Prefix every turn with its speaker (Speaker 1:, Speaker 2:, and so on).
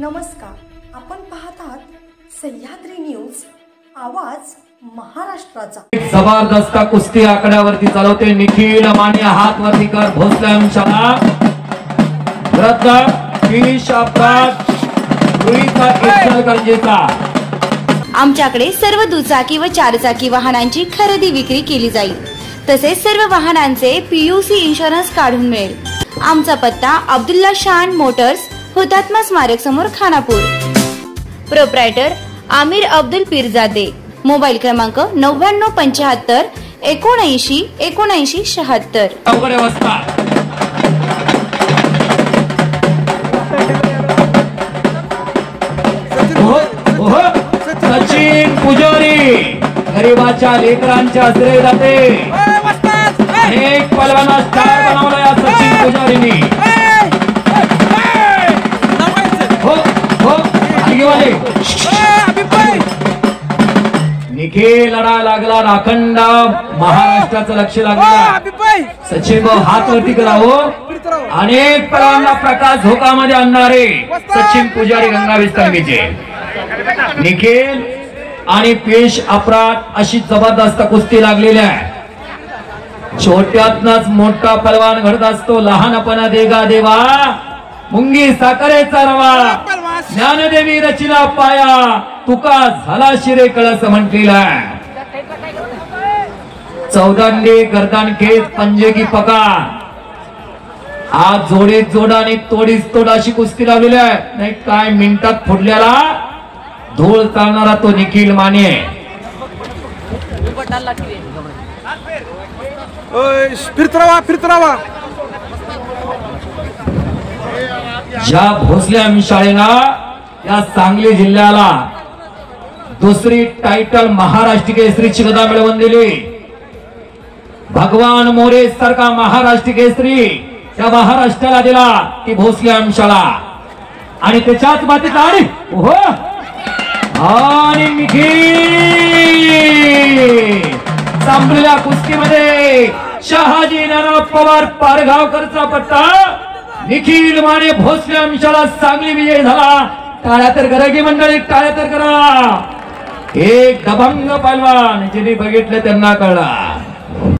Speaker 1: नमस्कार, आपण पाहत आहात सह्याद्री न्यूज, आवाज महाराष्ट्राचा।
Speaker 2: जबरदस्त कुस्ती आकड्यावरती चालवते निखिल माने, हात वरती कर, भोसले शाळा रत्न फिनिश अपराध रुईचा इचल गरजेचा।
Speaker 3: आमच्याकडे सर्व दुचाकी व चारचाकी वाहनांची खरेदी विक्री केली जाईल, तसेच सर्व वाहनांचे पीयूसी इन्शुरन्स काढून मिळेल। आमचा पत्ता अब्दुल्ला शान मोटर्स, हुतात्मा स्मारक समोर, खानापूर। प्रोप्रायटर आमिर अब्दुल पीरजादे। मोबाईल क्रमांक 9975 79 79 76।
Speaker 2: सचिन पुजारी गरीबाच्या लेकरांच्या आश्रय जाते। अनेक पलवाना स्टार बनवला या सचिन पुजारीनी। निखिल लढा लागला, राखंड महाराष्ट्राचं लक्ष लागलं। सचिन भाऊ हात वरती करावो। अनेक पलवानांना प्रकाश झोकामध्ये आणणारे सचिन पुजारी गंगा विस्तांगीचे। निखिल आणि पेश अपराध अशी जबरदस्त कुस्ती लागलेली आहे। छोट्यातनच मोठा पलवान घडत असतो। लहानपणा देगा देवा मुंगी साखरेचा रवा, ज्ञानदेवी रचिला पाया, तुका झाला शिरे कळस म्हटलेला। चौदांडे गर्दन खेच पंजे की पकार, आज जोडीत जोडाने तोडीस तोड अशी कुस्ती लावलेली आहे। नाही काय मिनिटात फोडल्याला धूळ चालणारा तो निखिल माने।
Speaker 4: फिरतरावा
Speaker 2: ज्या भोसले शाळेला या सांगली जिल्ह्याला दुसरी टायटल महाराष्ट्र केसरीची गदा मिळवून दिली। भगवान मोरे सारखा महाराष्ट्र केसरी त्या महाराष्ट्राला दिला ती भोसले शाळा। आणि त्याच्याच मातीत आणि निखिल संपलेल्या कुस्तीमध्ये शहाजी नाना पवार पारगावकरचा पट्टा। निखिल माने भोसले शाळा सांगली विजय झाला। टाळ्या तर करा की मंडळी, टाळ्या तर करा। एक दबंग पहलवान ज्यांनी बघितलं त्यांना कळला।